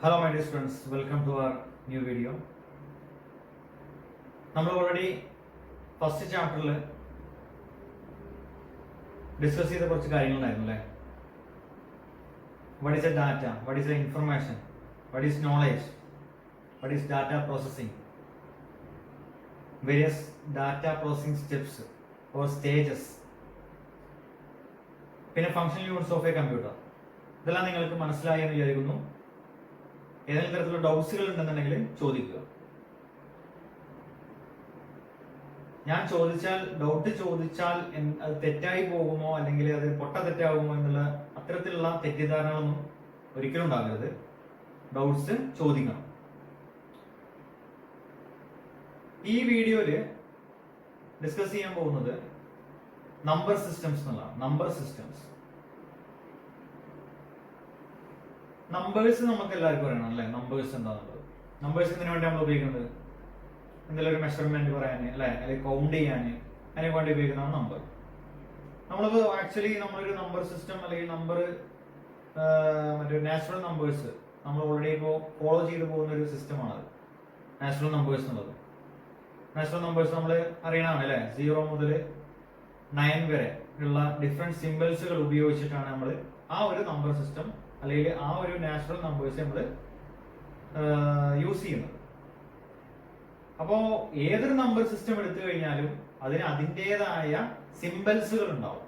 Hello my dear students, welcome to our new video. നമ്മൾ already first ചാപ്റ്ററിൽ discuss ചെയ്ത കുറച്ച് കാര്യങ്ങളുണ്ടായിരുന്നു അല്ലേ? What is a data, what is a information, what is knowledge, what is data processing, various data processing steps or stages, പിന്നെ functional units of a computer. ഇതെല്ലാം നിങ്ങൾക്ക് മനസ്സിലായി എന്ന് വിചാരിക്കുന്നു. ഏതെങ്കിലും തരത്തിലുള്ള ഡൗട്ട്സുകൾ ഉണ്ടെന്നുണ്ടെങ്കിൽ ചോദിക്കുക. ഞാൻ ഡൗട്ട് ചോദിച്ചാൽ അത് തെറ്റായി പോകുമോ അല്ലെങ്കിൽ അത് പൊട്ട തെറ്റാകുമോ എന്നുള്ള അത്തരത്തിലുള്ള തെറ്റിദ്ധാരണകളൊന്നും ഒരിക്കലും ഉണ്ടാകരുത്. ഡൗട്ട്സ് ചോദിക്കണം. ഈ വീഡിയോയില് ഡിസ്കസ് ചെയ്യാൻ പോകുന്നത് നമ്പർ സിസ്റ്റംസ് എന്നുള്ളതാണ്. നമ്പേഴ്സ് നമുക്ക് എല്ലാവർക്കും അറിയണം അല്ലെ? നമ്പേഴ്സ് എന്താണുള്ളത്? നമ്പേഴ്സ് എന്തിനു വേണ്ടി നമ്മൾ ഉപയോഗിക്കുന്നത്? എന്തെങ്കിലും ഒരു മെഷർമെന്റ് പറയാൻ അല്ലെ, അല്ലെങ്കിൽ കൗണ്ട് ചെയ്യാൻ, അതിനെ വേണ്ടി ഉപയോഗിക്കുന്നതാണ് നമ്പർ. നമ്മളിപ്പോ ആക്ച്വലി നമ്മളൊരു നമ്പർ സിസ്റ്റം അല്ലെങ്കിൽ മറ്റേ നാച്ചുറൽ നമ്പേഴ്സ് നമ്മൾ ഓൾറെഡി ഇപ്പോൾ ഫോളോ ചെയ്തു പോകുന്ന ഒരു സിസ്റ്റമാണത് നാച്ചുറൽ നമ്പേഴ്സ് എന്നുള്ളത്. നാച്ചുറൽ നമ്പേഴ്സ് നമ്മൾ അറിയണമാണ് അല്ലെ? 0 മുതൽ 9 വരെ ഉള്ള ഡിഫറെന്റ് സിംബൽസുകൾ ഉപയോഗിച്ചിട്ടാണ് നമ്മൾ ആ ഒരു നമ്പർ സിസ്റ്റം അല്ലെങ്കിൽ ആ ഒരു നാച്ചുറൽ നമ്പേഴ്സ് നമ്മൾ യൂസ് ചെയ്യുന്നത്. അപ്പോ ഏതൊരു നമ്പർ സിസ്റ്റം എടുത്തു കഴിഞ്ഞാലും അതിന് അതിൻ്റെതായ സിംബൽസുകൾ ഉണ്ടാവും.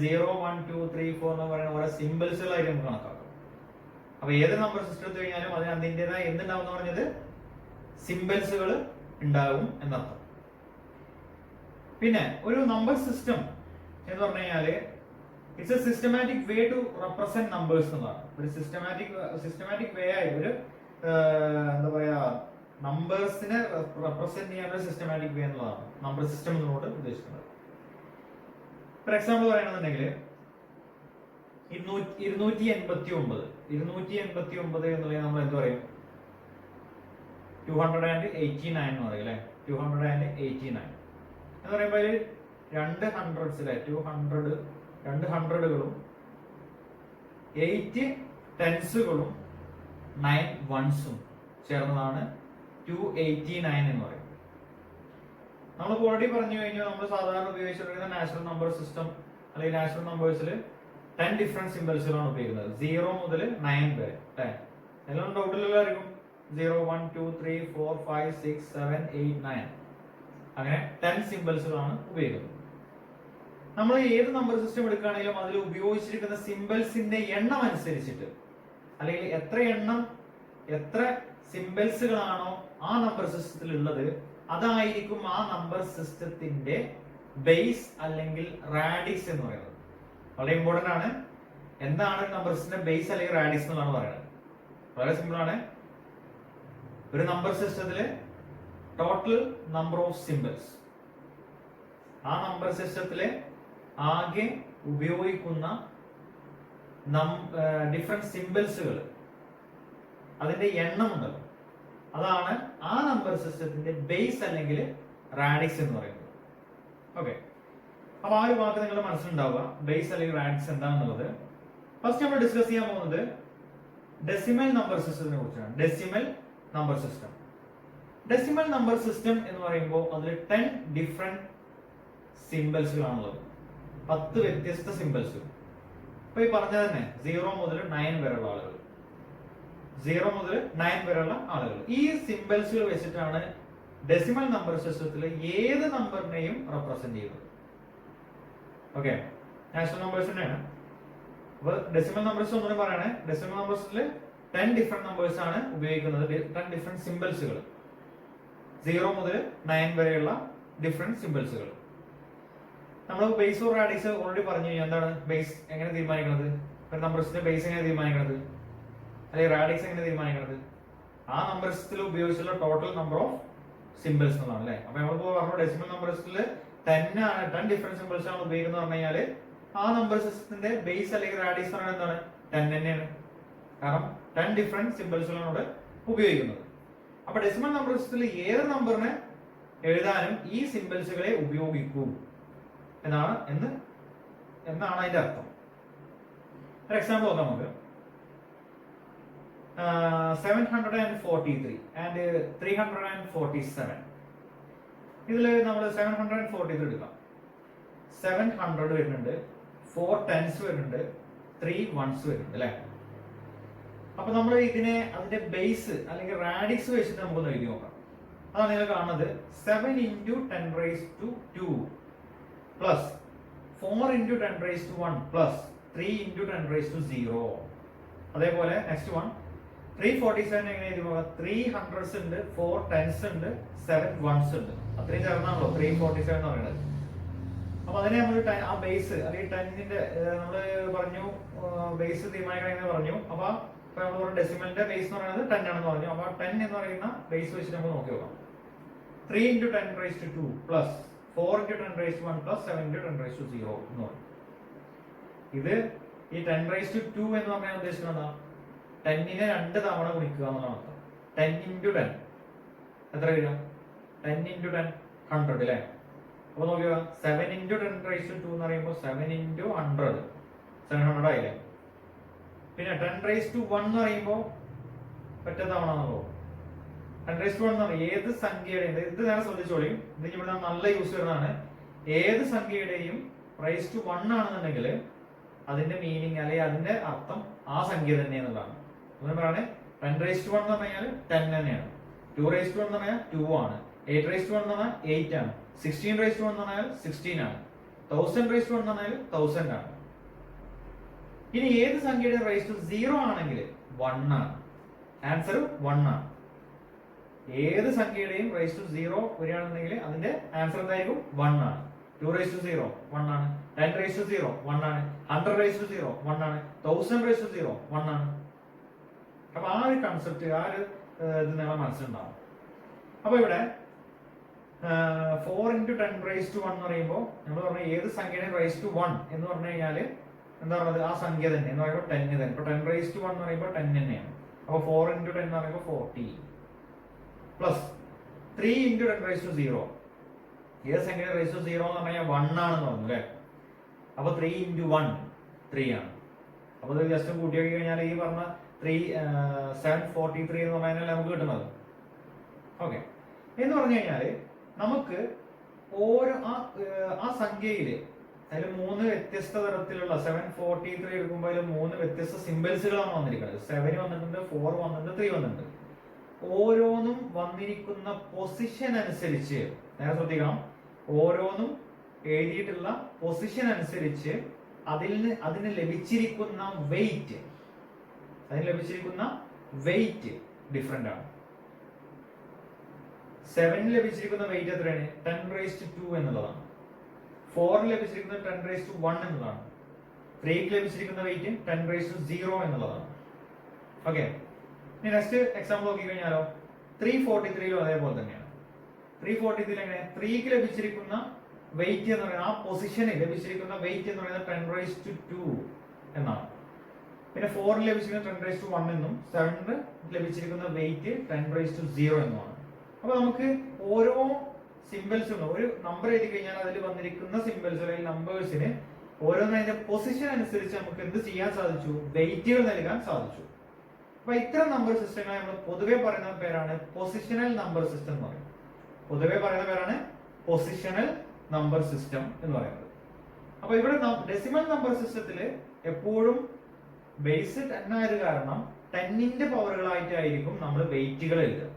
0, 1, 2, 3, 4 എന്ന് പറയുന്ന ഓരോ സിംബൽസുകളായിട്ട് നമുക്ക് കണക്കാക്കാം. അപ്പൊ ഏത് നമ്പർ സിസ്റ്റം എടുത്തു കഴിഞ്ഞാലും അതിന് അതിൻ്റെതായ എന്തുണ്ടാവും എന്ന് പറഞ്ഞത് സിംബൽസുകൾ ഉണ്ടാവും എന്നർത്ഥം. പിന്നെ ഒരു നമ്പർ സിസ്റ്റം എന്ന് പറഞ്ഞു കഴിഞ്ഞാല് it's a systematic way to represent numbers എന്നതാണ്. ഒരു സിസ്റ്റമാറ്റിക് വേ ആയി ഒരു എന്താ പറയാ നമ്പേഴ്സിനെ റെപ്രസെന്റ് ചെയ്യാനുള്ള സിസ്റ്റമാറ്റിക് വേ എന്നുള്ളതാണ് നമ്പർ സിസ്റ്റം എന്നോട് ഉദ്ദേശിക്കുന്നത്. ഫോർ എക്സാമ്പിൾ പറയണമെന്നുണ്ടെങ്കിൽ 289 എന്നുള്ളത് നമ്മൾ എന്ത് പറയും? 289 എന്ന് പറയും അല്ലെ? 289 എന്ന് പറയുമ്പോൾ അതിൽ 2 ഹൺഡ്രഡ്സ് അല്ലെ? 2 ഹൺഡ്രഡുകളും 8 ടെൻസുകളും 9 വൺസും ചേർന്നതാണ് 289 എന്ന് പറയുന്നത്. നമ്മൾ ഓൾറെഡി പറഞ്ഞു കഴിഞ്ഞാൽ നമ്മൾ സാധാരണ ഉപയോഗിച്ചിരിക്കുന്ന നാച്ചുറൽ നമ്പർ സിസ്റ്റം അല്ലെങ്കിൽ നാച്ചുറൽ നമ്പേഴ്സിൽ 10 ഡിഫറെന്റ് സിംബൽസുകളാണ് ഉപയോഗിക്കുന്നത്. 0 മുതൽ 9 വരെ. എല്ലാം ഡൗട്ടിലുള്ളതായിരിക്കും. 0, 1, 2, 3, 4, 5, 6, 7, 8, 9 അങ്ങനെ 10 സിംബൽസുകളാണ് ഉപയോഗിക്കുന്നത്. നമ്മൾ ഏത് നമ്പർ സിസ്റ്റം എടുക്കുകയാണെങ്കിലും അതിൽ ഉപയോഗിച്ചിരിക്കുന്ന സിംബൽസിന്റെ എണ്ണം അനുസരിച്ചിട്ട് അല്ലെങ്കിൽ എത്ര സിംബൽസുകളാണോ ആ നമ്പർ സിസ്റ്റത്തിൽ ഉള്ളത് അതായിരിക്കും ആ നമ്പർ സിസ്റ്റത്തിന്റെ ബേസ് അല്ലെങ്കിൽ റാഡിക്സ് എന്ന് പറയുന്നത്. വളരെ ഇമ്പോർട്ടന്റ് ആണ്. എന്താണ് നമ്പർ സിസ്റ്റത്തിന്റെ ബേസ് അല്ലെങ്കിൽ റാഡിക്സ് എന്നാണ് പറയുന്നത്? വളരെ സിമ്പിൾ ആണ്. ഒരു നമ്പർ സിസ്റ്റത്തില് ടോട്ടൽ നമ്പർ ഓഫ് സിംബൽസ്, ആ നമ്പർ സിസ്റ്റത്തിലെ ആകെ ഉപയോഗിക്കുന്ന ഡിഫറെന്റ് സിംബൽസുകൾ, അതിന്റെ എണ്ണം ഉണ്ടല്ലോ, അതാണ് ആ നമ്പർ സിസ്റ്റത്തിന്റെ ബേസ് അല്ലെങ്കിൽ റാഡിക്സ് എന്ന് പറയുന്നത്. ഓക്കെ, അപ്പൊ ആ ഒരു വാക്ക് നിങ്ങളുടെ മനസ്സിലുണ്ടാവുക, ബേസ് അല്ലെങ്കിൽ റാഡിക്സ് എന്താണെന്നുള്ളത്. ഫസ്റ്റ് നമ്മൾ ഡിസ്കസ് ചെയ്യാൻ പോകുന്നത് ഡെസിമൽ നമ്പർ സിസ്റ്റത്തിനെ കുറിച്ചാണ്. ഡെസിമൽ നമ്പർ സിസ്റ്റം എന്ന് പറയുമ്പോൾ അതിൽ 10 ഡിഫറെന്റ് സിംബൽസുകളാണുള്ളത്. 10 വ്യത്യസ്ത സിംബൽസുകൾ. ഇപ്പൊ ഈ പറഞ്ഞ തന്നെ 0 മുതൽ 9 വരെയുള്ള ആളുകൾ ഈ സിംബൽസുകൾ വെച്ചിട്ടാണ് ഡെസിമൽ നമ്പർ സിസ്റ്റത്തിൽ ഏത് നമ്പറിനെയും റെപ്രസെന്റ് ചെയ്യുന്നത്. ഓക്കെ, നാച്ചുറൽ നമ്പേഴ്സ് തന്നെയാണ്. അപ്പൊ ഡെസിമൽ നമ്പേഴ്സ് ഒന്നും പറയണേ, ഡെസിമൽ നമ്പേഴ്സിൽ 10 ഡിഫറെന്റ് നമ്പേഴ്സ് ആണ് ഉപയോഗിക്കുന്നത്. 10 ഡിഫറെന്റ് സിംബൽസുകൾ, 0 മുതൽ 9 വരെയുള്ള ഡിഫറെന്റ് സിംബൽസുകൾ. നമ്മൾ ബേസ് ഓർ റാഡിക്സ് ഓൾറെഡി പറഞ്ഞു കഴിഞ്ഞാൽ എന്താണ് ബേസ് എങ്ങനെ തീരുമാനിക്കുന്നത്? ഒരു നമ്പർ സിസ്റ്റത്തിന്റെ ബേസ് എങ്ങനെ തീരുമാനിക്കുന്നത് അല്ലെങ്കിൽ റാഡിക്സ് എങ്ങനെ തീരുമാനിക്കുന്നത്? ആ നമ്പർ സിസ്റ്റത്തിൽ ഉപയോഗിച്ചുള്ള ടോട്ടൽ നമ്പർ ഓഫ് സിംബൽസ് എന്നുള്ളതാണ് അല്ലെ? അപ്പൊ നമ്മളിപ്പോ പറഞ്ഞു ഡെസിമൽ നമ്പർ സിസ്റ്റത്തിൽ 10 ഡിഫറെന്റ് സിംബൽസ് ആണ് ഉപയോഗിക്കുന്നത് പറഞ്ഞു കഴിഞ്ഞാല് ആ നമ്പർ സിസ്റ്റത്തിന്റെ ബേസ് അല്ലെങ്കിൽ റാഡിക്സ് പറയുന്നത് എന്താണ്? 10 തന്നെയാണ്. കാരണം 10 ഡിഫറെന്റ് സിംബൽസുകളാണ് ഇവിടെ ഉപയോഗിക്കുന്നത്. അപ്പൊ ഡെസിമൽ നമ്പർ സിസ്റ്റത്തിൽ ഏത് നമ്പറിനെ എഴുതാനും ഈ സിംബൽസുകളെ ഉപയോഗിക്കൂ എന്നാണ് അതിന്റെ അർത്ഥം. ഫോർ എക്സാമ്പിൾ നോക്കാം നമുക്ക്. 743 ആൻഡ് 347. ഇതിൽ നമ്മൾ 743 എടുക്കാം. 700 വരുന്നുണ്ട്, 4 10s വരുന്നുണ്ട്, 3 1s വരുന്നുണ്ട് അല്ലെ. അപ്പൊ നമ്മൾ ഇതിനെ അതിന്റെ ബേസ് അല്ലെങ്കിൽ റാഡിക്സ് വെച്ചിട്ട് നമുക്കൊന്ന് എഴുതി നോക്കാം. അതാണ് നിങ്ങൾ കാണുന്നത്. 7 into 10 raised to 2 plus 4 into 10 raised to 1 plus 3 into 10 raised to 0. അതേപോലെ നെക്സ്റ്റ് വൺ 347 എങ്ങനെ എഴുതി പോകാം? 3 hundreds ഉണ്ട്, 4 10s ഉണ്ട്, 7 1s ഉണ്ട്. അത്രയും ചേർന്നാണല്ലോ 347 എന്ന് പറയുന്നത്. അപ്പൊ അതിനെ നമ്മൾ ആ ബേസ് അല്ലെങ്കിൽ 10ന്റെ നമ്മൾ പറഞ്ഞു ബേസ് തീരുമാനിക്കണം എന്ന് പറഞ്ഞു. അപ്പൊ നമ്മൾ ഡെസിമലിന്റെ ബേസ് എന്ന് പറയുന്നത് 10 ആണെന്ന് പറഞ്ഞു. അപ്പൊ 10 എന്ന് പറയുന്ന ബേസ് വെച്ചിട്ട് നമുക്ക് നോക്കി നോക്കാം. 3 into 10 raised to 2 plus 4 into 10 raised to 1 plus 7 into 10 raised to 0 എന്ന് പറയും. ഇത് ഈ 10 raised to 2 എന്ന് പറഞ്ഞാൽ ഉദ്ദേശിക്കുന്നത് 10നെ 2 തവണ ഗുണിക്കുക എന്നുള്ളതാണ് അർത്ഥം. 10 into 10 എത്ര വരിക? 10 into 10 100 അല്ലേ. അപ്പൊ നോക്കിയോ 7 into 10 raised to 2 എന്ന് പറയുമ്പോൾ 7 into 100 700 ആയില്ലേ. പിന്നെ 10 raised to 1 എന്ന് പറയുമ്പോൾ ഒറ്റ തവണ ആണല്ലോ. 10 raised to 1 എന്ന് പറയുന്നത് ഏത് സംഖ്യയുടെയും, ഇത് നേരെ ശ്രദ്ധിച്ചോളിയും, ഇത് ഇവിടെ നല്ല യൂസ് വരുന്നതാണ്. ഏത് സംഖ്യയുടെയും റൈസ് ടു 1 ആണെന്നുണ്ടെങ്കിൽ അതിന്റെ മീനിങ് അല്ലെങ്കിൽ അതിന്റെ അർത്ഥം ആ സംഖ്യ തന്നെ എന്നുള്ളതാണ്. അങ്ങനെ പറയാണ് 10 raised to 1 എന്ന് പറഞ്ഞാൽ 10 തന്നെയാണ്. 2 raised to 1 എന്ന് പറഞ്ഞാൽ 2 ആണ്. 8 raised to 1 എന്ന് പറഞ്ഞാൽ 8 ആണ്. 16 raised to 1 എന്ന് പറഞ്ഞാൽ 16 ആണ്. 1000 raised to 1 എന്ന് പറഞ്ഞാൽ 1000 ആണ്. ഇനി ഏത് സംഖ്യയുടെ റൈസ് ടു 0 ആണെങ്കിൽ 1 ആണ്. ആൻസർ 1 ആണ്. ഏത് സംഖ്യയുടെയും റൈസ് ടു 0 വരികയാണെന്നുണ്ടെങ്കിൽ അതിന്റെ ആൻസർ എന്തായിരിക്കും? 1 ആണ്. 2 raised to 0 1 ആണ്. 10 raised to 0 1 ആണ്. 100 raised to 0 1 ആണ്. 1000 raised to 0 1 ആണ്. അപ്പൊ ആ ഒരു കൺസെപ്റ്റ് ആ ഒരു ഇത് നിങ്ങളെ മനസ്സിലുണ്ടാവും. അപ്പൊ ഇവിടെ 4 into 10 raised to 1 എന്ന് പറയുമ്പോൾ നമ്മൾ പറഞ്ഞ ഏത് സംഖ്യയുടെ റൈസ് ടു 1 എന്ന് പറഞ്ഞു കഴിഞ്ഞാല് എന്താ പറയുന്നത്? ആ സംഖ്യ തന്നെ എന്ന് പറയുമ്പോൾ 10 തന്നെ. ഇപ്പൊ 10 raised to 1 എന്ന് പറയുമ്പോൾ 10 തന്നെയാണ്. അപ്പൊ 4 into 10 എന്ന് പറയുമ്പോൾ 40 പ്ലസ് 3 into 10 raised to 0. ഏത് സംഖ്യയുടെ റൈസ് ടു 0 എന്ന് പറഞ്ഞാൽ 1 ആണെന്ന് പറഞ്ഞു അല്ലെ. അപ്പൊ 3 into 1 3 ആണ്. അപ്പൊ ഇത് ജസ്റ്റ് കൂട്ടി നോക്കി കഴിഞ്ഞാൽ ഈ പറഞ്ഞ 743 എന്ന് പറഞ്ഞാൽ നമുക്ക് കിട്ടുന്നത്. ഓക്കെ എന്ന് പറഞ്ഞു കഴിഞ്ഞാല് നമുക്ക് ഓരോ ആ സംഖ്യയില് അതിൽ 3 വ്യത്യസ്ത തരത്തിലുള്ള 743 എടുക്കുമ്പോൾ അതിൽ 3 വ്യത്യസ്ത സിംബൽസുകളാണ് വന്നിരിക്കുന്നത്. 7 വന്നിട്ടുണ്ട്, 4 വന്നിട്ടുണ്ട്, 3 വന്നിട്ടുണ്ട്. ഓരോന്നും വന്നിരിക്കുന്ന പൊസിഷൻ അനുസരിച്ച് നേരെ ശ്രദ്ധിക്കണം. ഓരോന്നും എഴുതിയിട്ടുള്ള പൊസിഷൻ അനുസരിച്ച് അതിന് ലഭിച്ചിരിക്കുന്ന വെയിറ്റ് ഡിഫറെന്റ് ആണ്. 7 ലഭിച്ചിരിക്കുന്ന വെയിറ്റ് എത്രയാണ്? 10 raised to 2 എന്നുള്ളതാണ്. 4 ലഭിച്ചിരിക്കുന്ന 10 raised to 1 എന്നുള്ളതാണ്. 3 ലഭിച്ചിരിക്കുന്ന വെയിറ്റ് 10 raised to 0 എന്നുള്ളതാണ്. ഓക്കെ ഇനി നെക്സ്റ്റ് എക്സാമ്പിൾ നോക്കി കഴിഞ്ഞാലോ 343 അതേപോലെ തന്നെയാണ്. 343 എങ്ങനെ? 3 ലഭിച്ചിരിക്കുന്ന വെയിറ്റ് എന്ന് പറയുന്നത് ആ പൊസിഷനിൽ ലഭിച്ചിരിക്കുന്ന വെയിറ്റ് എന്ന് പറയുന്നത് 10 raised to 2 എന്നാണ്. പിന്നെ 4 ലഭിച്ചിരിക്കുന്ന 10 raised to 1 എന്നും 7 ലഭിച്ചിരിക്കുന്ന വെയിറ്റ് 10 raised to 0 എന്നുമാണ്. അപ്പൊ നമുക്ക് ഓരോ സിംബൽസും ഒരു നമ്പർ എഴുതി കഴിഞ്ഞാൽ അതിൽ വന്നിരിക്കുന്ന സിംബൽസ് അല്ലെങ്കിൽ നമ്പേഴ്സിന് ഓരോന്നും അതിന്റെ പൊസിഷൻ അനുസരിച്ച് നമുക്ക് എന്ത് ചെയ്യാൻ സാധിച്ചു? വെയിറ്റുകൾ നൽകാൻ സാധിച്ചു. അപ്പൊ ഇത്തരം നമ്പർ സിസ്റ്റങ്ങളെ നമ്മൾ പൊതുവെ പറയുന്ന പേരാണ് പൊസിഷണൽ നമ്പർ സിസ്റ്റം എന്ന് പറയുന്നത്. പൊതുവെ പറയുന്ന പേരാണ് പൊസിഷണൽ നമ്പർ സിസ്റ്റം എന്ന് പറയുന്നത്. അപ്പൊ ഇവിടെ ഡെസിമൽ നമ്പർ സിസ്റ്റത്തില് എപ്പോഴും ബേസ് 10 ആയത് കാരണം 10ന്റെ പവറുകളായിട്ടായിരിക്കും നമ്മൾ വെയിറ്റുകൾ എഴുതുക.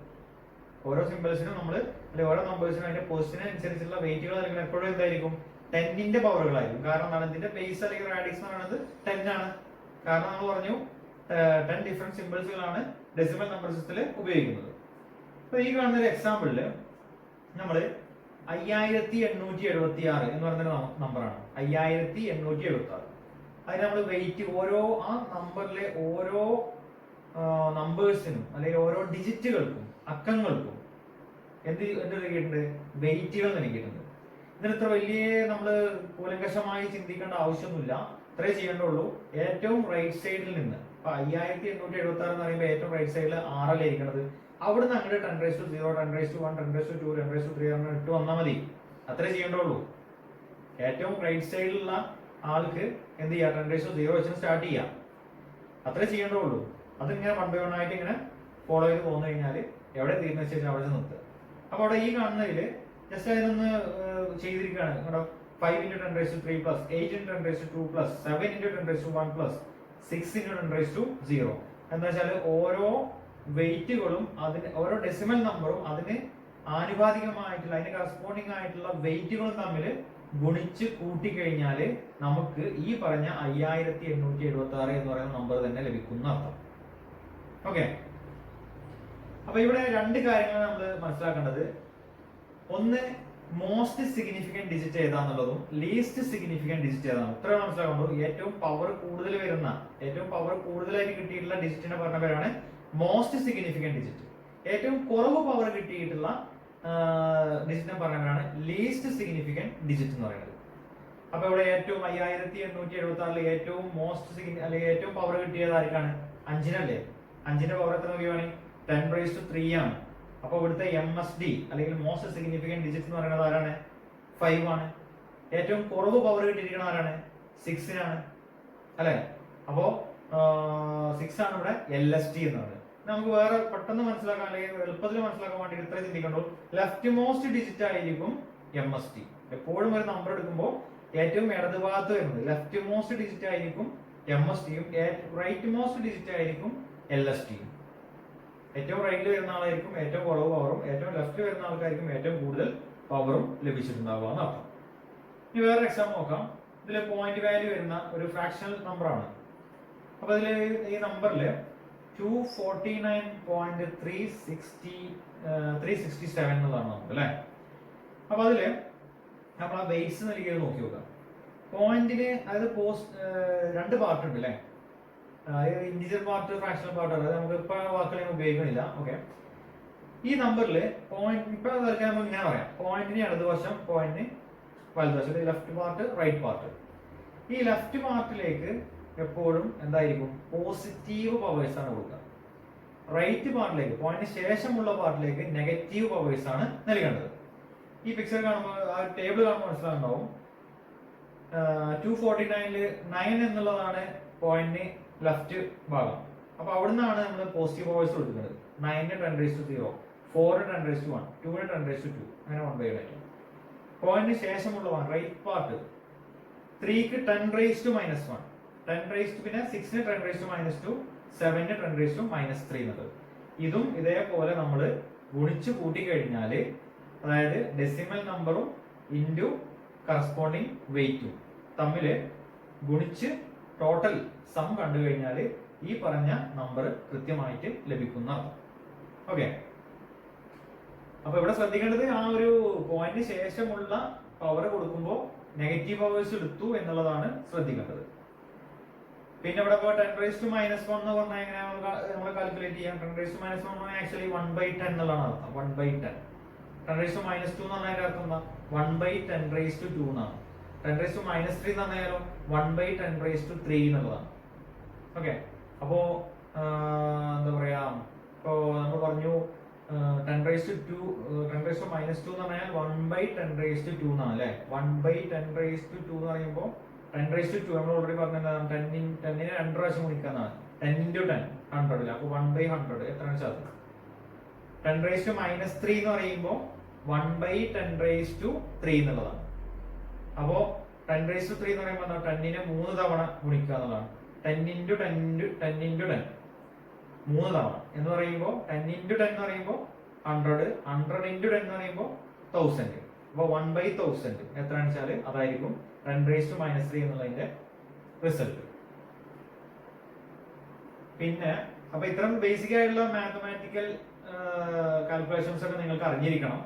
ഓരോ സിംബൽസിനും നമ്മൾ അല്ലെങ്കിൽ ഓരോ നമ്പേഴ്സിനും അതിന്റെ പൊസിഷനനുസരിച്ചുള്ള വെയിറ്റുകൾ നൽകുന്നത് എപ്പോഴും എന്തായിരിക്കും? 10ന്റെ പവറുകളായിരിക്കും. കാരണം എന്താണ്? ഇതിന്റെ ബേസ് അല്ലെങ്കിൽ റാഡിക്സ് എന്ന് പറയുന്നത് 10 ആണ്. കാരണം നമ്മൾ പറഞ്ഞു 10 ഡിഫറെന്റ് സിംബൽസുകളാണ് ഡെസിമൽ നമ്പർ സിസ്റ്റത്തിൽ ഉപയോഗിക്കുന്നത്. അപ്പൊ ഈ കാണുന്ന ഒരു എക്സാമ്പിളില് നമ്മള് 5876 എന്ന് പറയുന്ന നമ്പറാണ്. 5876. അതിന് നമ്മൾ വെയിറ്റ് ഓരോ ആ നമ്പറിലെ ഓരോ നമ്പേഴ്സിനും അല്ലെങ്കിൽ ഓരോ ഡിജിറ്റുകൾക്കും അക്കങ്ങൾക്കും എന്ത് നൽകിയിട്ടുണ്ട്? വെയിറ്റുകൾ നൽകിയിട്ടുണ്ട്. ഇതിന് ഇത്ര വലിയ നമ്മൾ കൂലങ്കഷമായി ചിന്തിക്കേണ്ട ആവശ്യമൊന്നുമില്ല. ഇത്രേ ചെയ്യേണ്ടുള്ളൂ. ഏറ്റവും റൈറ്റ് സൈഡിൽ നിന്ന് ഇപ്പൊ 5876 എന്ന് പറയുമ്പോൾ ഏറ്റവും റൈറ്റ് സൈഡിൽ 6 ഇരിക്കുന്നത്. അവിടുന്ന് അങ്ങോട്ട് 10 raised to 0, 10 raised to 1, 10 raised to 2, 10 raised to 3 അങ്ങനെ ഇട്ട് വന്നാൽ മതി. അത്രേ ചെയ്യേണ്ടുള്ളൂ. ഏറ്റവും റൈറ്റ് സൈഡിലുള്ള ആൾക്ക് എന്ത് ചെയ്യാം? 10 raised to 0 വെച്ച് സ്റ്റാർട്ട് ചെയ്യാം. അത്രേ ചെയ്യേണ്ടുള്ളൂ. അതിങ്ങനെ 1 by 1 ആയിട്ട് ഇങ്ങനെ ഫോളോ ചെയ്ത് പോന്നു കഴിഞ്ഞാൽ എവിടെ തീരുന്ന വെച്ചാൽ അവിടെ നിർത്തുക. അപ്പൊ അവിടെ ഈ കാണുന്നതിൽ ജസ്റ്റ് അതിനൊന്ന് ചെയ്തിരിക്കുകയാണ്. 5 into 10 raised to 3 plus 8 into 10 raised to 2 plus 7 into 10 raised to 1 plus 6 into 10 raised to 0. എന്താ വെച്ചാൽ ഓരോ വെയിറ്റുകളും അതിന് ഓരോ ഡെസിമൽ നമ്പറും അതിന് ആനുപാതികമായിട്ടുള്ള അതിന് കറസ്പോണ്ടിങ് ആയിട്ടുള്ള വെയിറ്റുകളും തമ്മിൽ ഗുണിച്ച് കൂട്ടിക്കഴിഞ്ഞാൽ നമുക്ക് ഈ പറഞ്ഞ 5876 എന്ന് പറയുന്ന നമ്പർ തന്നെ ലഭിക്കുന്ന അർത്ഥം. ഓക്കെ, അപ്പൊ ഇവിടെ രണ്ട് കാര്യങ്ങൾ നമ്മൾ മനസ്സിലാക്കേണ്ടത്. ഒന്ന്, മോസ്റ്റ് സിഗ്നിഫിക്കന്റ് ഡിജിറ്റ് ഏതാന്നുള്ളതും ലീസ്റ്റ് സിഗ്നിഫിക്കന്റ് ഡിജിറ്റ് ഏതാണ്. ഇത്ര മനസ്സിലാക്കേണ്ടത്. ഏറ്റവും പവർ കൂടുതലായിട്ട് കിട്ടിയിട്ടുള്ള ഡിജിറ്റിനെ പറഞ്ഞ പേരാണ് മോസ്റ്റ് സിഗ്നിഫിക്കന്റ് ഡിജിറ്റ്. ഏറ്റവും കുറവ് പവർ കിട്ടിയിട്ടുള്ള ഡിജിറ്റിനെ പറഞ്ഞ പേരാണ് ലീസ്റ്റ് സിഗ്നിഫിക്കന്റ് ഡിജിറ്റ് എന്ന് പറയുന്നത്. അപ്പൊ ഇവിടെ ഏറ്റവും 5876 ഏറ്റവും അല്ലെങ്കിൽ ഏറ്റവും പവർ കിട്ടിയത് ആർക്കാണ്? 5-നല്ലേ. 5ന്റെ പവർ എത്ര നോക്കിയാണ്? 10 raised to 3 ആണ്. അപ്പൊ ഇവിടുത്തെ MSD അല്ലെങ്കിൽ മോസ്റ്റ് സിഗ്നിഫിക്കന്റ് ഡിജിറ്റ് എന്ന് പറയുന്നത് ആരാണ്? 5 ആണ്. ഏറ്റവും കുറവ് പവർ കിട്ടിയിരിക്കുന്നത് ആരാണ്? 6-നാണ് അല്ലെ. അപ്പോ 6 ആണ് ഇവിടെ LSD എന്ന് പറയുന്നത്. നമുക്ക് വേറെ പെട്ടെന്ന് മനസ്സിലാക്കാൻ അല്ലെങ്കിൽ എളുപ്പത്തിൽ മനസ്സിലാക്കാൻ വേണ്ടി ഇത്ര ചിന്തിക്കണ്ടോ. ലെഫ്റ്റ് മോസ്റ്റ് ഡിജിറ്റ് ആയിരിക്കും MSD. എപ്പോഴും ഒരു നമ്പർ എടുക്കുമ്പോൾ ഏറ്റവും ഇടതുഭാഗത്ത് വരുന്നത് ലെഫ്റ്റ് മോസ്റ്റ് ഡിജിറ്റ് ആയിരിക്കും MSD-യും റൈറ്റ് മോസ്റ്റ് ഡിജിറ്റ് ആയിരിക്കും LSD-യും. ഏറ്റവും റൈറ്റിൽ വരുന്ന ആളായിരിക്കും ഏറ്റവും കുറവ് പവറും, ഏറ്റവും ലെഫ്റ്റിൽ വരുന്ന ആൾക്കാർക്കും ഏറ്റവും കൂടുതൽ പവറും ലഭിച്ചിട്ടുണ്ടാവുക എന്ന് അർത്ഥം. ഇനി വേറെ എക്സാമ്പിൾ നോക്കാം. ഇതിൽ പോയിന്റ് വാല്യൂ വരുന്ന ഒരു ഫ്രാക്ഷണൽ നമ്പർ ആണ്. അപ്പൊ ഇതിൽ ഈ നമ്പറിൽ 249.367 എന്നുള്ളതാണ് നമുക്ക് അല്ലെ. അപ്പൊ അതില് നമ്മൾ ആ ബേസ് നൽകിയത് നോക്കി നോക്കാം. പോയിന്റിന് അതായത് രണ്ട് പാർട്ട് ഉണ്ട് അല്ലെ. Integer part, fractional part. അതായത് നമുക്ക് ഇപ്പൊ വാക്കുകൾ ഉപയോഗിക്കണില്ല. ഓക്കെ, ഈ നമ്പറിൽ പോയിന്റ് ഇപ്പൊ നമുക്ക് ഇങ്ങനെ പറയാം. പോയിന്റിന് ഇടതുവശം, പോയിന്റിന് വലതുവശം, ലെഫ്റ്റ് പാർട്ട്, റൈറ്റ് പാർട്ട്. ഈ ലെഫ്റ്റ് പാർട്ടിലേക്ക് എപ്പോഴും എന്തായിരിക്കും? പോസിറ്റീവ് പവേഴ്സ് ആണ് കൊടുക്കുക. റൈറ്റ് പാർട്ടിലേക്ക്, പോയിന്റിന് ശേഷമുള്ള പാർട്ടിലേക്ക് നെഗറ്റീവ് പവേഴ്സ് ആണ് നൽകേണ്ടത്. ഈ പിക്ചർ കാണുമ്പോൾ ആ ടേബിൾ കാണുമ്പോൾ മനസ്സിലാകുണ്ടാവും. 249-ല് 9 എന്നുള്ളതാണ് പോയിന്റിന് ലെഫ്റ്റ് ഭാഗം. അപ്പൊ അവിടുന്നാണ് നമ്മൾ പോസിറ്റീവ് പവേഴ്സ് കൊടുക്കുന്നത്. 9-ന് 10 raised to 0, 4-ന് 10 raised to 1, 2-ന് 10 raised to 2, അങ്ങനെ 1/8. പോയിന്റിന് ശേഷമുള്ള right part 3-ക്ക് 10 raised to -1, 10 raised to പിന്നെ 6-ന് 10 raised to -2, 7-ന് 10 raised to -3 എന്നുള്ളത്. ഇതും ഇതേപോലെ നമ്മൾ ഗുണിച്ച് കൂട്ടി കഴിഞ്ഞാല്, അതായത് ഡെസിമൽ നമ്പറും ഇൻറ്റു കറസ്പോണ്ടിങ് വെയിറ്റും തമ്മിൽ ഗുണിച്ച് ടോട്ടൽ സം കണ്ടു കഴിഞ്ഞാൽ ഈ പറഞ്ഞ നമ്പർ കൃത്യമായിട്ട് ലഭിക്കുന്ന. ഓക്കെ, അപ്പൊ ഇവിടെ ശ്രദ്ധിക്കേണ്ടത് ആ ഒരു പോയിന്റിന് ശേഷമുള്ള പവർ കൊടുക്കുമ്പോൾ നെഗറ്റീവ് പവേഴ്സ് എടുത്തു എന്നുള്ളതാണ് ശ്രദ്ധിക്കേണ്ടത്. പിന്നെ ഇവിടെ 10 raised to -1 എന്ന് പറഞ്ഞാൽ എങ്ങനെ നമ്മൾ കാൽക്കുലേറ്റ് ചെയ്യാം? 10 raised to -1 പറഞ്ഞാൽ ആക്ച്വലി 1/10 എന്നുള്ളതാണ് അർത്ഥം. 1/10. 10 raised to -2 എന്ന് പറഞ്ഞാൽ അർത്ഥം എന്താ? 1/10 raised to 2 എന്നാണ്. 10 raised to -3 എന്ന് പറഞ്ഞാലോ 1/10 raised to 3 എന്നുള്ളതാണ്. ഓക്കെ, അപ്പോ എന്താ പറയാ, ഇപ്പോ നമ്മൾ പറഞ്ഞു 10 raised to -2 എന്ന് പറഞ്ഞാൽ 1/10 raised to 2 എന്നാണ് അല്ലെ. 1/10 raised to 2 എന്ന് പറയുമ്പോൾ 10 raised to 2 നമ്മൾ ഓൾറെഡി പറഞ്ഞതാണ് 10നെ 2 പ്രാവശ്യം ഗുണിക്കാന്നാണ്. 10 into 10 100. അപ്പൊ 1/100 എത്രയാണ് സാധിക്കും? 10 raised to -3 എന്ന് പറയുമ്പോൾ 1/10 raised to 3 എന്നുള്ളതാണ്. അപ്പോ 10 raised to 3 എന്ന് പറയുമ്പോൾ 10നെ 3 തവണ ഗുണിക്കുക എന്നുള്ളതാണ്. 10 into 10 3 തവണ എന്ന് പറയുമ്പോൾ 10 into 10 എന്ന് പറയുമ്പോൾ 100, 100 into 10 എന്ന് പറയുമ്പോൾ 1000. അപ്പൊ 1/1000 എത്രയാണെന്ന് വെച്ചാൽ അതായിരിക്കും 10 raised to -3 എന്നുള്ളതിന്റെ റിസൾട്ട്. പിന്നെ അപ്പൊ ഇത്തരം ബേസിക് ആയിട്ടുള്ള മാത്തമാറ്റിക്കൽ കാൽക്കുലേഷൻസ് ഒക്കെ നിങ്ങൾക്ക് അറിഞ്ഞിരിക്കണം.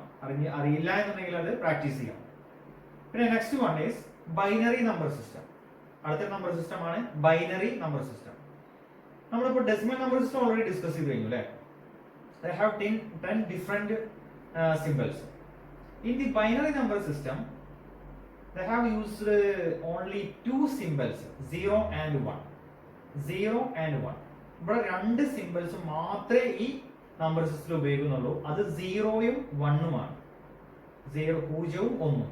അറിയില്ല എന്നുണ്ടെങ്കിൽ അത് പ്രാക്ടീസ് ചെയ്യാം. പിന്നെ next one is binary number system. അടുത്ത നമ്പർ സിസ്റ്റം ആണ് ബൈനറി നമ്പർ സിസ്റ്റം. നമ്മളിപ്പോൾ decimal number system already discuss ചെയ്ത് കഴിഞ്ഞു അല്ലേ. They have 10 different symbols. In the binary number system, they have used only 2 symbols, 0 and 1. 0 and 1. ഇവിടെ 2 symbols മാത്രമേ ഈ number സിസ്റ്റത്തിൽ ഉപയോഗിക്കുന്നുള്ളൂ. അത് 0-ഉം 1-ഉമാണ്. 0, 0-ഉം 1-ഉം.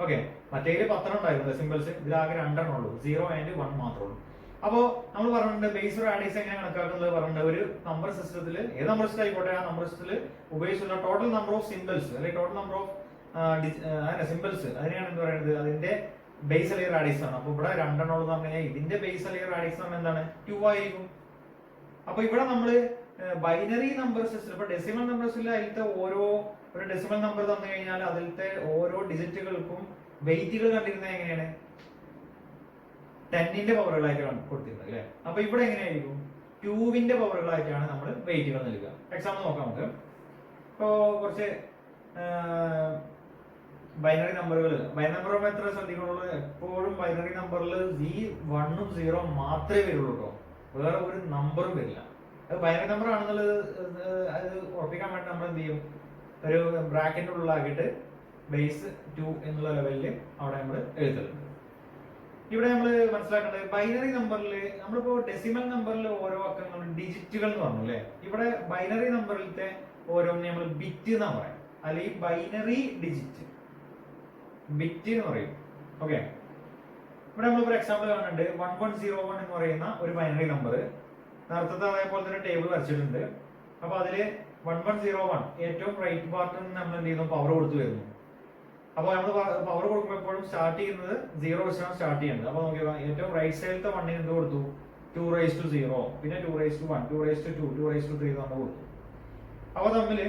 ഓക്കെ, മറ്റേതിൽ 10 ഉണ്ടായിരുന്നു സിംബൽസ്. ഇതിലാകെ 2 ഉള്ളൂ, 0 and 1 മാത്രമേ ഉള്ളൂ. അപ്പോൾ നമ്മൾ പറഞ്ഞിട്ടുണ്ട് ബേസ് റാഡിയസ് എങ്ങനെ കണക്കാക്കുന്നത് പറഞ്ഞിട്ടുണ്ട്. ഒരു നമ്പർ സിസ്റ്റത്തിൽ ഏത് നമ്പർ സിസ്റ്റം ആയിക്കോട്ടെ ആ നമ്പർ സിസ്റ്റത്തിൽ ഉപയോഗിച്ചുള്ള ടോട്ടൽ നമ്പർ ഓഫ് സിമ്പിൾസ് അല്ലെങ്കിൽ ടോട്ടൽ നമ്പർ ഓഫ് സിമ്പിൾസ് അതിനെയാണ് എന്ത് പറയുന്നത്, അതിന്റെ ബേസ് അല്ലെങ്കിൽ റാഡിയസ് ആണ്. അപ്പൊ ഇവിടെ രണ്ടെണ്ണം എന്ന് പറഞ്ഞു കഴിഞ്ഞാൽ ഇതിന്റെ ബേസ് അല്ലെങ്കിൽ റാഡിയസ് ആണ് എന്താണ് 2 ആയിരിക്കും. അപ്പൊ ഇവിടെ നമ്മള് ബൈനറി നമ്പർ സിസ്റ്റം ഇപ്പൊ ഡെസിമൽ നമ്പേഴ്സിൽ അതിലത്തെ ഒരു ഡെസിമൽ നമ്പർ തന്നു കഴിഞ്ഞാൽ അതിലത്തെ ഓരോ ഡിജിറ്റുകൾക്കും വെയിറ്റുകൾ കണ്ടിരുന്നത് എങ്ങനെയാണ് 10ന്റെ പവറുകളായിട്ടാണ് കൊടുത്തിരുന്നത് അല്ലെ. അപ്പൊ ഇവിടെ എങ്ങനെയായിരിക്കും 2ന്റെ പവറുകളായിട്ടാണ് നമ്മൾ വെയിറ്റുകൾ നൽകുക. എക്സാമ്പിൾ നോക്കാം നമുക്ക്. ഇപ്പോ കുറച്ച് ബൈനറി നമ്പറുകൾ എത്ര ശ്രദ്ധിക്കുള്ളൂ, എപ്പോഴും ബൈനറി നമ്പറിൽ ഈ 1ഉം 0 മാത്രമേ വരുള്ളൂ കേട്ടോ, വേറെ ഒരു നമ്പറും വരില്ല. അത് ബൈനറി നമ്പർ ആണെന്നുള്ളത് അത് ഉറപ്പിക്കാൻ വേണ്ടി നമ്മൾ എന്ത് ചെയ്യും, ഒരു ബ്രാക്കറ്റിന്റെ ഉള്ളിലാക്കിയിട്ട് ബേസ് 2 എന്നുള്ള ലെവലിൽ അവിടെ നമ്മൾ എഴുതുന്നുണ്ട്. ഇവിടെ നമ്മൾ മനസ്സിലാക്കേണ്ടത് ബൈനറി നമ്പറിൽ നമ്മളിപ്പോ ഡെസിമൽ നമ്പറിൽ ഓരോ അക്കങ്ങളും ഡിജിറ്റുകൾ എന്ന് പറഞ്ഞു അല്ലെ. ഇവിടെ ബൈനറി നമ്പറിലത്തെ ഓരോന്നിനെ നമ്മൾ ബിറ്റ് എന്നാ പറയാം, അല്ലെങ്കിൽ ബൈനറി ഡിജിറ്റ് ബിറ്റ് എന്ന് പറയും. ഓക്കെ, ഇവിടെ നമ്മൾ ഒരു എക്സാമ്പിൾ കാണുന്നുണ്ട് 1101 എന്ന് പറയുന്ന ഒരു ബൈനറി നമ്പർ. നേരത്തെ അതേപോലെ തന്നെ ടേബിൾ വരച്ചിട്ടുണ്ട്. അപ്പൊ അതില് 1101 ഏറ്റവും റൈറ്റ് പാർട്ടിൽ നിന്ന് നമ്മൾ എന്ത് ചെയ്യുന്നു, പവർ കൊടുത്തു വരുന്നു. അപ്പൊ നമ്മൾ പവർ കൊടുക്കുമ്പോൾ എപ്പോഴും സ്റ്റാർട്ട് ചെയ്യുന്നത് 0 വെച്ചാണ് സ്റ്റാർട്ട് ചെയ്യുന്നത്. അപ്പൊ നോക്കിയാൽ ഏറ്റവും റൈറ്റ് സൈഡിലത്തെ 1 എന്ത് കൊടുത്തു, 2⁻0, പിന്നെ 2⁻1, 2⁻2, 2⁻3 നമ്മൾ കൊടുത്തു. അപ്പൊ തമ്മില്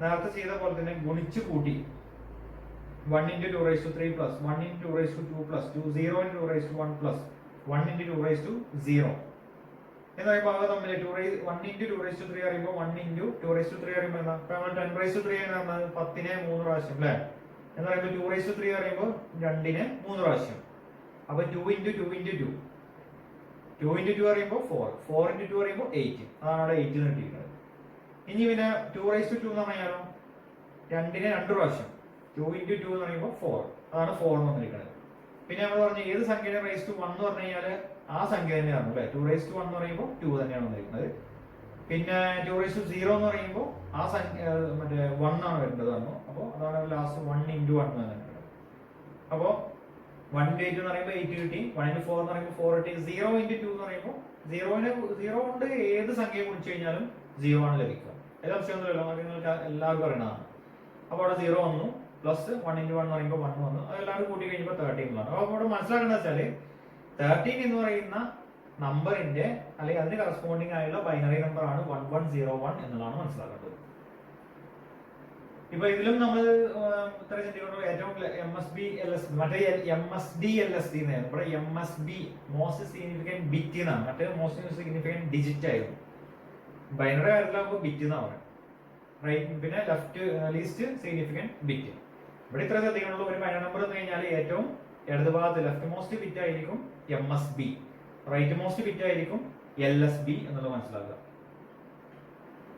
നേരത്തെ ചെയ്ത പോലെ തന്നെ ഗുണിച്ച് കൂട്ടി 1 × 2⁻3 പ്ലസ് 1 × 2⁻2 പ്ലസ് 0 × 2⁻1 പ്ലസ് 1 × 2⁻0 എന്ന് പറയുമ്പോൾ അവ തമ്മിൽ 1 × 2⁻3 അറിയുമ്പോൾ 1 × 2⁻3 അറിയുമ്പോൾ എന്താ, നമ്മൾ 10⁻3 എന്ന് 10നെ 3 പ്രാവശ്യം അല്ലെ എന്ന് പറയുമ്പോൾ 2⁻3 അറിയുമ്പോൾ 2നെ 3 പ്രാവശ്യം. അപ്പൊ 2 × 2 × 2 2 × 2 അറിയുമ്പോൾ 4 4 × 2 അറിയുമ്പോൾ 8. അതാണ് അവിടെ 8 കിട്ടിയിരിക്കുന്നത്. ഇനി പിന്നെ 2⁻2 എന്ന് പറഞ്ഞാലോ 2നെ 2 പ്രാവശ്യം 2 × 2 എന്ന് പറയുമ്പോൾ 4, അതാണ് 4 എന്ന് വന്നിരിക്കുന്നത്. പിന്നെ നമ്മൾ പറഞ്ഞു ഏത് സംഖ്യയുടെ റൈസ് ടു 1 എന്ന് പറഞ്ഞു കഴിഞ്ഞാൽ ആ സംഖ്യ തന്നെയാണ് അല്ലെ, 2⁻1 എന്ന് പറയുമ്പോൾ 2 തന്നെയാണ് വന്നിരിക്കുന്നത്. പിന്നെ 2⁻0 എന്ന് പറയുമ്പോൾ ആ സംഖ്യ മറ്റേ 1 ആണ് വരേണ്ടത് പറഞ്ഞു. അപ്പോൾ അതാണ് ലാസ്റ്റ് 1 × 1 എന്ന് പറയുന്നത്. അപ്പോൾ 1 × 8 എന്ന് പറയുമ്പോൾ 8 കിട്ടി, 1 × 4 എന്ന് പറയുമ്പോൾ 4 കിട്ടി, 0 × 2 എന്ന് പറയുമ്പോൾ 0 കൊണ്ട് ഏത് സംഖ്യ കുറിച്ച് കഴിഞ്ഞാലും 0 ആണ് ലഭിക്കുക. ഏത് ആവശ്യമൊന്നുമില്ലല്ലോ, നിങ്ങൾക്ക് എല്ലാവർക്കും അറിയണതാണ്. അപ്പോൾ അവിടെ 0 വന്നു, പ്ലസ് 1 × 1 എന്ന് പറയുമ്പോൾ 1 വന്നു, അതെല്ലാവരും കൂട്ടി കഴിഞ്ഞപ്പോൾ 13 ആണ്. അപ്പോൾ അവിടെ മനസ്സിലാക്കേണ്ടത് വെച്ചാൽ 13 എന്ന് പറയുന്ന നമ്പറിന്റെ അല്ലെങ്കിൽ അതിന് കറസ്പോണ്ടിങ് ആയുള്ള ബൈനറി നമ്പർ ആണ് 1101 എന്നുള്ളതാണ് മനസ്സിലാക്കേണ്ടത്. ഇപ്പൊ ഇതിലും നമ്മൾ ഇത്ര ചിന്തിക്കുന്നത് ഏറ്റവും MSB LSB മറ്റേ MSD LSD എന്നായിരുന്നു. ഇവിടെ MSB മോസ്റ്റ് സിഗ്നിഫിക്കന്റ് ബിറ്റ് എന്നാണ്, മറ്റേ മോസ്റ്റ് സിഗ്നിഫിക്കന്റ് ഡിജിറ്റ് ആയിരുന്നു. ബൈനറി കാര്യത്തിലാകുമ്പോൾ ബിറ്റ് എന്നാണ് പറയുന്നത്, റൈറ്റ്. പിന്നെ ലീസ്റ്റ് സിഗ്നിഫിക്കന്റ് ബിറ്റ്. ഇവിടെ ഇത്ര ശ്രദ്ധിക്കാനുള്ള ഒരു ബൈനറി നമ്പർ എന്ന് കഴിഞ്ഞാൽ ഏറ്റവും ഇടത് ഭാഗത്ത് ലെഫ്റ്റ് മോസ്റ്റ് ബിറ്റ് ആയിരിക്കും MSB, റൈറ്റ് മോസ്റ്റ് ബിറ്റ് ആയിരിക്കും LSB എന്നുള്ളത് മനസ്സിലാക്കുക.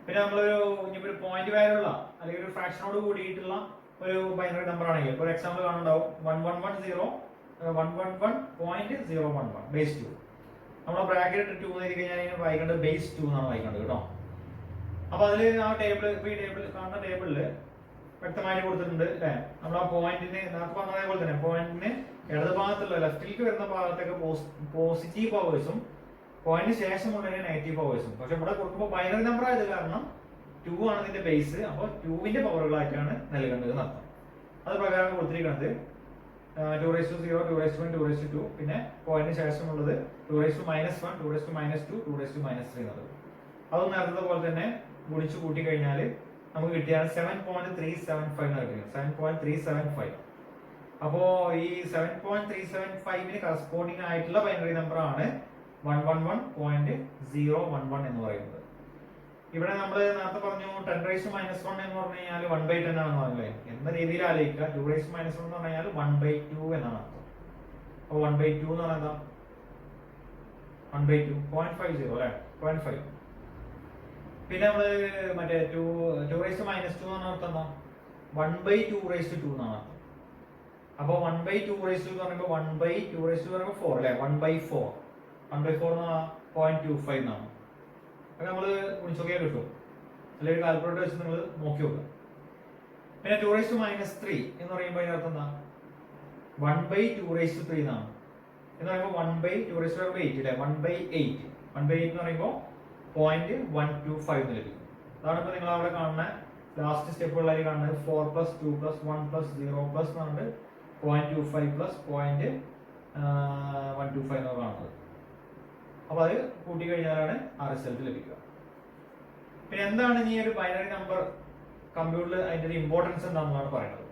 പിന്നെ നമ്മളൊരു ഇനിയിപ്പോ പോയിന്റ് വാല്യുള്ള അല്ലെങ്കിൽ ഒരു ഫ്രാക്ഷനോട് കൂടിയിട്ടുള്ള ഒരു ബൈനറി നമ്പർ ആണെങ്കിൽ ഒരു എക്സാമ്പിൾ കാണുന്നുണ്ടാവും 111.011 ബേസ് 2. നമ്മളെ ബ്രാക്കറ്റ് 2 എന്ന് കഴിഞ്ഞാൽ വായിക്കേണ്ടത് ബേസ് 2 എന്നാണ് വായിക്കേണ്ടത് കേട്ടോ. അപ്പൊ അതിൽ ആ ടേബിൾ ഈ ടേബിൾ കാണുന്ന ടേബിളില് വ്യക്തമായിട്ട് കൊടുത്തിട്ടുണ്ട് അല്ലെ. നമ്മൾ ആ പോയിന്റിന് നേരത്തെ പറഞ്ഞതേപോലെ തന്നെ പോയിന്റിന് ഇടത് ഭാഗത്തുള്ള ലെഫ്റ്റിലേക്ക് വരുന്ന ഭാഗത്തൊക്കെ പോസിറ്റീവ് പവേഴ്സും പോയിന്റിന് ശേഷമുള്ളതിന് നെഗറ്റീവ് പവേഴ്സും. പക്ഷെ ഇവിടെ കൊടുക്കുമ്പോൾ ബൈനറി നമ്പർ ആയത് കാരണം 2 ആണ് ഇതിന്റെ ബേസ്. അപ്പോൾ 2ന്റെ പവറുകളായിട്ടാണ് നൽകേണ്ടത് എന്നർത്ഥം. അത് പ്രകാരം കൊടുത്തിരിക്കുന്നത് 2⁻0, 2⁻1, 2⁻2, പിന്നെ പോയിന്റിന് ശേഷമുള്ളത് 2⁻−1, 2⁻−2, 2⁻−3 എന്നുള്ളത്. അത് നേരത്തെ പോലെ തന്നെ ഗുണിച്ചു കൂട്ടി കഴിഞ്ഞാൽ നമുക്ക് കിട്ടിയാണ് 7.375 7.375. അപ്പോ ഈ 7.375 കറസ്പോണ്ടിങ് ആയിട്ടുള്ള ബൈനറി നമ്പർ ആണ് 111.011 എന്ന് പറയുന്നത്. ഇവിടെ നമ്മൾ നേരത്തെ പറഞ്ഞു 10⁻−1 എന്ന് പറഞ്ഞു കഴിഞ്ഞാൽ 1/10 ആണെന്ന് പറഞ്ഞല്ലേ. എന്ന രീതിയിൽ ആലോചിക്കുക. 2⁻−1 എന്ന് പറഞ്ഞാൽ 1/2 എന്നാണ് അർത്ഥം. അപ്പൊ 1/2 എന്ന് പറഞ്ഞാൽ എന്താ, 1/2 0.50 അല്ലെ, 0.5. പിന്നെ നമ്മള് മറ്റേ 2⁻−2 എന്ന് പറഞ്ഞ അർത്ഥം എന്താ, 1/2⁻2 എന്നാണ് അർത്ഥം. അപ്പൊ 1/2⁻2 എന്ന് പറയുമ്പോൾ 1/2⁻2 പറയുമ്പോൾ 4 അല്ലെ, 1/4 1/4 എന്ന് പറഞ്ഞാൽ 0.25 എന്നാണ്. അപ്പൊ നമ്മള് ഗുണിച്ചൊക്കെ കിട്ടും, അല്ലെങ്കിൽ കാൽക്കുലേറ്റർ വെച്ച് നിങ്ങൾ നോക്കി നോക്കുക. പിന്നെ 2⁻−3 എന്ന് പറയുമ്പോൾ അതിനർത്ഥം എന്താ, 1/2⁻3 എന്നാണ്. എന്ന് പറയുമ്പോൾ 1/2^8 അല്ലേ, 1/8 എന്ന് പറയുമ്പോൾ 0.125 എന്ന് ലഭിക്കും. അതാണ് ഇപ്പോൾ നിങ്ങൾ അവിടെ കാണുന്ന ലാസ്റ്റ് സ്റ്റെപ്പുകളിലായി കാണുന്നത് 4 + 2 + 1 + 0 + എന്ന് പറഞ്ഞിട്ട് 0.25 + 0.125 എന്ന് കാണുന്നത്. അപ്പോൾ അത് കൂട്ടി കഴിഞ്ഞാലാണ് ആ റിസൾട്ട് ലഭിക്കുക. പിന്നെ എന്താണ് ഈ ഒരു ബൈനറി നമ്പർ കമ്പ്യൂട്ടറിൽ അതിൻ്റെ ഒരു ഇമ്പോർട്ടൻസ് എന്താണെന്നാണ് പറയുന്നത്.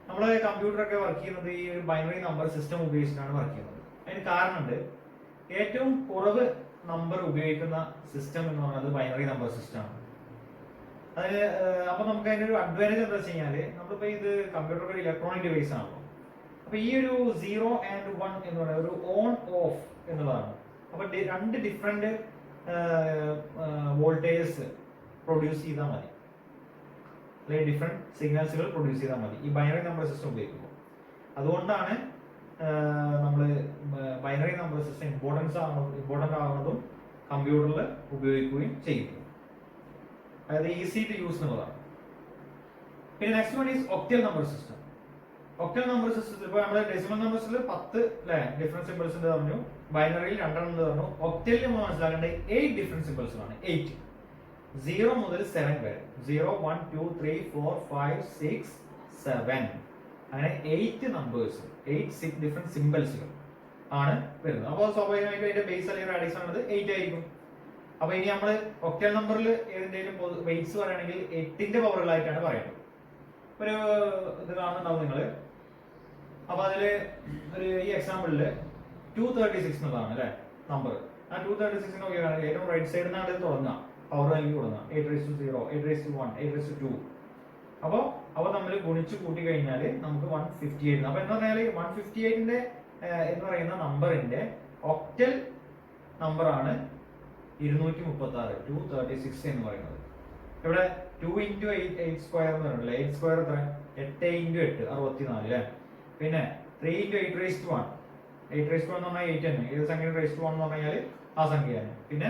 നമ്മളെ കമ്പ്യൂട്ടറൊക്കെ വർക്ക് ചെയ്യുന്നത് ഈ ഒരു ബൈനറി നമ്പർ സിസ്റ്റം ഉപയോഗിച്ചിട്ടാണ് വർക്ക് ചെയ്യുന്നത്. അതിന് കാരണമുണ്ട്. ഏറ്റവും കുറവ് നമ്പർ ഉപയോഗിക്കുന്ന സിസ്റ്റം എന്ന് പറയുന്നത് ബൈനറി നമ്പർ സിസ്റ്റമാണ്. അതിന് അപ്പൊ നമുക്ക് അതിന്റെ ഒരു അഡ്വാൻറ്റേജ് എന്താ വെച്ച് കഴിഞ്ഞാല്, നമ്മളിപ്പോ ഇത് കമ്പ്യൂട്ടർ ഒരു ഇലക്ട്രോണിക് ഡിവൈസ് ആണല്ലോ. അപ്പൊ ഈ ഒരു 0 and 1 എന്ന് പറയുന്നത് ഒരു ഓൺ ഓഫ് എന്നുള്ളതാണ്. അപ്പൊ രണ്ട് ഡിഫറെന്റ് വോൾട്ടേജസ് പ്രൊഡ്യൂസ് ചെയ്താൽ മതി, അല്ലെങ്കിൽ ഡിഫറെന്റ് സിഗ്നൽസുകൾ പ്രൊഡ്യൂസ് ചെയ്താൽ മതി ഈ ബൈനറി നമ്പർ സിസ്റ്റം ഉപയോഗിക്കുമ്പോൾ. അതുകൊണ്ടാണ് നമ്മൾ ബൈനറി നമ്പർ സിസ്റ്റം ഇമ്പോർട്ടൻ്റ് ആവുന്നതും കമ്പ്യൂട്ടറിൽ ഉപയോഗിക്കുകയും ചെയ്യുന്നത്. അതായത് ഈസി ടു യൂസ് എന്നുള്ളതാണ്. പിന്നെ next one is octal number system. Octal number സിസ്റ്റത്തിൽ ഇപ്പോൾ നമ്മുടെ ഡെസിമൽ നമ്പേഴ്സിൽ 10 അല്ലെ ഡിഫറെന്റ് സിമ്പിൾസ് ഉണ്ട് പറഞ്ഞു, ബൈനറിയിൽ 2 പറഞ്ഞു. ഒക്ടലിൽ നമ്മൾ മനസ്സിലാക്കേണ്ടത് 8 ഡിഫറെന്റ് സിമ്പിൾസുകളാണ്. 8 0 മുതൽ 7 വരെ, 0 1 2 3 4 5 6 7 അങ്ങനെ 8 നമ്പേഴ്സ്, 8 ഡിഫറെന്റ് സിമ്പിൾസുകൾ ആണ് വരുന്നത്. അപ്പോൾ സ്വാഭാവികമായിട്ടും അതിന്റെ ബേസ് അല്ലെങ്കിൽ റാഡിക്സ് ആണത് 8 ആയിരിക്കും. അപ്പൊ ഇനി നമ്മൾ ഒക്ടൽ നമ്പറിൽ ഏതെങ്കിലും വെയ്റ്റ്സ് പറയുകയാണെങ്കിൽ 8ന്റെ പവറുകളായിട്ടാണ് പറയുന്നത്. ഒരു ഇത് കാണുന്നുണ്ടാവും നിങ്ങള്. അപ്പൊ അതില് ഒരു ഈ എക്സാമ്പിളില് 236 എന്നുള്ളതാണ് അല്ലെ നമ്പർ. ആ 236 നോക്കിയാണെങ്കിൽ ഏറ്റവും റൈറ്റ് സൈഡിൽ നിന്നാണ് ഇത് തുടങ്ങാം, പവർ നൽകി തുടങ്ങാം. 8^0, 8^1, 8^2. അപ്പോൾ നമ്മൾ ഗുണിച്ച് കൂട്ടി കഴിഞ്ഞാൽ നമുക്ക് 158. അപ്പൊ എന്ന് പറഞ്ഞാൽ 158ന്റെ എന്ന് പറയുന്ന നമ്പറിന്റെ ഒക്ടൽ നമ്പറാണ് 236, 236 എന്ന് പറയുന്നത്. ഇവിടെ 2 × 8² എന്ന് പറയുന്നത് 8² എത്ര? 8 × 8 64 അല്ലേ. പിന്നെ 3 × 8^1, 8^1 എന്ന് പറഞ്ഞാൽ 8 തന്നെ. ഏത് സംഖ്യയുടെ റേസ് ടു 1 എന്ന് പറഞ്ഞാൽ ആ സംഖ്യയാണ്. പിന്നെ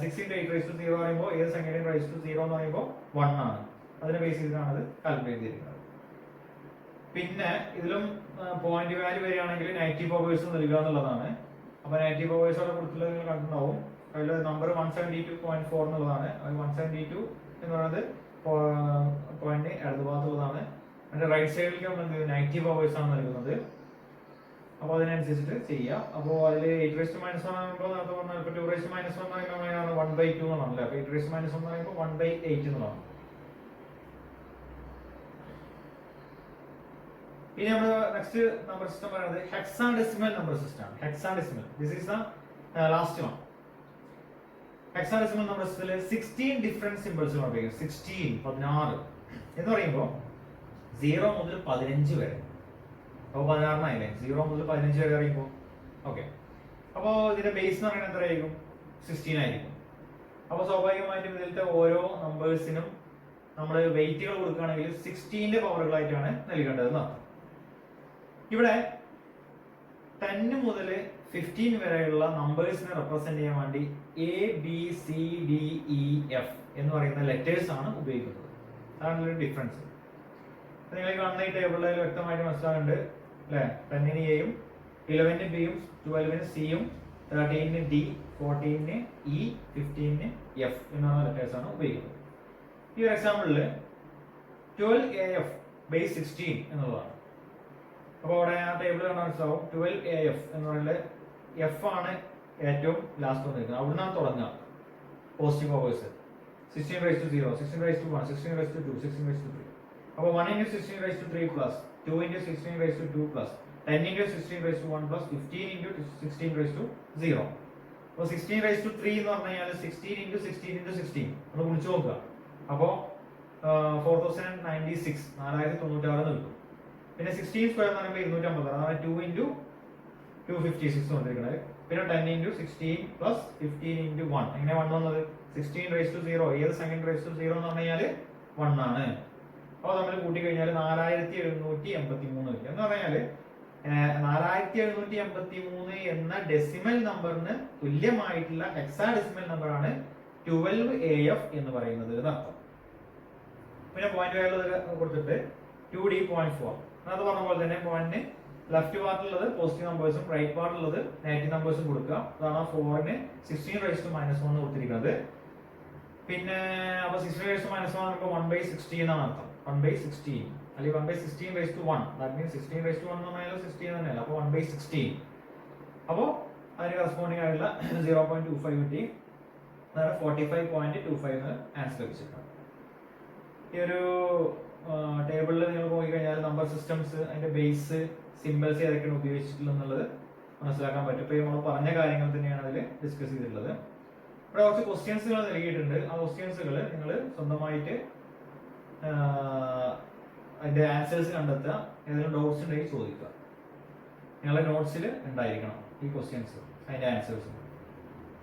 6 × 8^0 പറയുമ്പോൾ ഏത് സംഖ്യയുടെ റേസ് ടു 0 എന്ന് പറയുമ്പോൾ 1 ആണ്. അതിനെ ബേസ് ചെയ്തിട്ടാണ് അത് കാൽക്കുലേറ്റ് ചെയ്തിരിക്കുന്നത്. പിന്നെ ഇതിലും പോയിന്റ് വാല്യൂ വരികയാണെങ്കിൽ നെഗറ്റീവ് പവേഴ്സ് നൽകുക എന്നുള്ളതാണ്. അപ്പൊ നെഗറ്റീവ് പവേഴ്സ് അവിടെ കൊടുത്തുള്ളത് നിങ്ങൾ കണ്ടിട്ടുണ്ടാവും. അതിൽ നമ്പർ 172.4 എന്നുള്ളതാണ്. 172 എന്ന് പറയുന്നത് പോയിന്റ് ഇടത് ഭാഗത്തുള്ളതാണ്. അതിന്റെ റൈറ്റ് സൈഡിലേക്ക് നമ്മൾ നെഗറ്റീവ് പവേഴ്സ് ആണ് നൽകുന്നത്. അപ്പോൾ അതിനനുസരിച്ചിട്ട് ചെയ്യാം. അപ്പോൾ അതിൽ 8^-1 ആകുമ്പോൾ നേരത്തെ പറഞ്ഞാൽ 2^-1 പറയുമ്പോൾ 1/2 എന്നുള്ളതാണല്ലേ. അപ്പൊ 8^-1 എന്ന് പറയുമ്പോൾ 1/8 എന്നുള്ളതാണ്. ഇനി നമ്മൾ നെക്സ്റ്റ് നമ്പർ സിസ്റ്റം പറയുന്നത് ഹെക്സാഡെസിമൽ നമ്പർ സിസ്റ്റം ആണ്. Hexadecimal, this is the last one. Hexadecimal number സിസ്റ്റത്തിൽ 16 ഡിഫറെന്റ് സിമ്പിൾസ് ഉപയോഗിക്കും. 16 എന്ന് പറയുമ്പോൾ 0 മുതൽ 15 വരെ. അപ്പോൾ 16 0 മുതൽ 15 വരെ അറിയുമ്പോൾ ഓക്കെ. അപ്പോൾ ഇതിന്റെ ബേസ് എന്ന് പറയുന്നത് എത്രയായിരിക്കും? 16 ആയിരിക്കും. അപ്പോൾ സ്വാഭാവികമായിട്ടും ഇതിലത്തെ ഓരോ നമ്പേഴ്സിനും നമ്മൾ വെയിറ്റുകൾ കൊടുക്കുകയാണെങ്കിൽ 16ന്റെ പവറുകളായിട്ടാണ് നൽകേണ്ടത്. ഇവിടെ 10 മുതൽ 15 വരെയുള്ള നമ്പേഴ്സിനെ റെപ്രസെന്റ് ചെയ്യാൻ വേണ്ടി ABCDEF എന്ന് പറയുന്ന ലെറ്റേഴ്സ് ആണ് ഉപയോഗിക്കുന്നത്. അതാണ് ഒരു ഡിഫറൻസ്. നിങ്ങൾ കാണുന്ന ഈ ടേബിളിൽ വ്യക്തമായിട്ട് മനസ്സിലാകുന്നുണ്ട് അല്ലെ. 10ന് എയും 11ന് ബിയും 12ന് സിയും 13ന് ഡി 14ന് ഇ 15ന് എഫ് എന്നാണ് ലെറ്റേഴ്സ് ആണ് ഉപയോഗിക്കുന്നത്. ഈ ഒരു എക്സാമ്പിളിൽ 12AF ബേസ് 16 എന്നുള്ളതാണ്. അപ്പോൾ അവിടെ ആ ടേബിൾ കാണാൻ മനസ്സിലാവും. 12AF എന്ന് പറയുന്നത് എഫ് ആണ് ഏറ്റവും ലാസ്റ്റ് വന്നിരിക്കുന്നത്. അവിടുന്നാണ് തുടങ്ങുക പോസിറ്റീവ് പവേഴ്സ്. 16^0, 16^1, 16^2, 16^3. അപ്പോൾ 1 × 16^3 പ്ലസ് 2 × 16^2 പ്ലസ് 10 × 16^1 പ്ലസ് 15 × 16^0. അപ്പോൾ 16^3 എന്ന് പറഞ്ഞു കഴിഞ്ഞാൽ 16 × 16 × 16 ഒന്ന് ഗുണിച്ച് നോക്കുക. അപ്പോൾ 4096, 4096 നിൽക്കും. പിന്നെ 16² എന്ന് പറയുമ്പോൾ 250, അതാണ് 2 × 256 വന്നിരിക്കുന്നത്. പിന്നെ 10 × 16 പ്ലസ് 15 × 1. എങ്ങനെ 1 വന്നത്? 16^0 ഏത് സംഖ്യയുടെ റേസ് ടു 0 എന്ന് പറഞ്ഞു കഴിഞ്ഞാൽ 1 ആണ്. അപ്പോൾ നമ്മൾ കൂട്ടി കഴിഞ്ഞാൽ 4783 എന്ന് പറഞ്ഞാൽ 4783 എന്ന ഡെസിമൽ നമ്പറിന് തുല്യമായിട്ടുള്ള ഹെക്സാഡെസിമൽ നമ്പറാണ് 12AF എന്ന് പറയുന്നത് എന്നർത്ഥം. പിന്നെ പോയിന്റ് വാല്യൂ കൊടുത്തിട്ട് 2D 0.4 അത് പറഞ്ഞ പോലെ തന്നെ പോയിന്റിന് ലെഫ്റ്റ് പാർട്ടിലുള്ളത് പോസിറ്റീവ് നമ്പേഴ്സും റൈറ്റ് പാർട്ടിലുള്ളത് നെഗറ്റീവ് നമ്പേഴ്സും കൊടുക്കുക. അതാണ് ആ 4ന് 16⁻⁻1 കൊടുത്തിരിക്കുന്നത്. പിന്നെ അപ്പൊ 16⁻⁻1 1/16 എന്നാണ് അർത്ഥം. 1/16 അല്ലെങ്കിൽ 1/16⁻1. ദാറ്റ് മീൻസ് 16⁻1 എന്ന് പറഞ്ഞാൽ 16 തന്നെയല്ല. അപ്പൊ 1/16. അപ്പോ അതിന് കറസ്പോണ്ടിങ് ആയിട്ടുള്ള 0.25 കിട്ടി. അതാണ് 45.25 ആൻസർ ലഭിച്ചിട്ടുണ്ട്. ഈ ഒരു ടേബിളിൽ നിങ്ങൾ പോയി കഴിഞ്ഞാൽ നമ്പർ സിസ്റ്റംസ് അതിന്റെ ബേസ് സിമ്പിൾസ് ഏതൊക്കെയാണ് ഉപയോഗിച്ചിട്ടുള്ളത് എന്നുള്ളത് മനസ്സിലാക്കാൻ പറ്റും. ഇപ്പൊ നമ്മൾ പറഞ്ഞ കാര്യങ്ങൾ തന്നെയാണ് അതിൽ ഡിസ്കസ് ചെയ്തിട്ടുള്ളത്. ഇവിടെ കുറച്ച് ക്വസ്റ്റ്യൻസുകൾ നൽകിയിട്ടുണ്ട്. ആ ക്വസ്റ്റ്യൻസുകൾ നിങ്ങൾ സ്വന്തമായിട്ട് അതിന്റെ ആൻസേഴ്സ് കണ്ടെത്തുക. ഏതെങ്കിലും ഡൗട്ട്സ് ഉണ്ടെങ്കിൽ ചോദിക്കുക. നിങ്ങളുടെ നോട്ട്സിൽ ഉണ്ടായിരിക്കണം ഈ ക്വസ്റ്റ്യൻസ് അതിന്റെ ആൻസേഴ്സ്.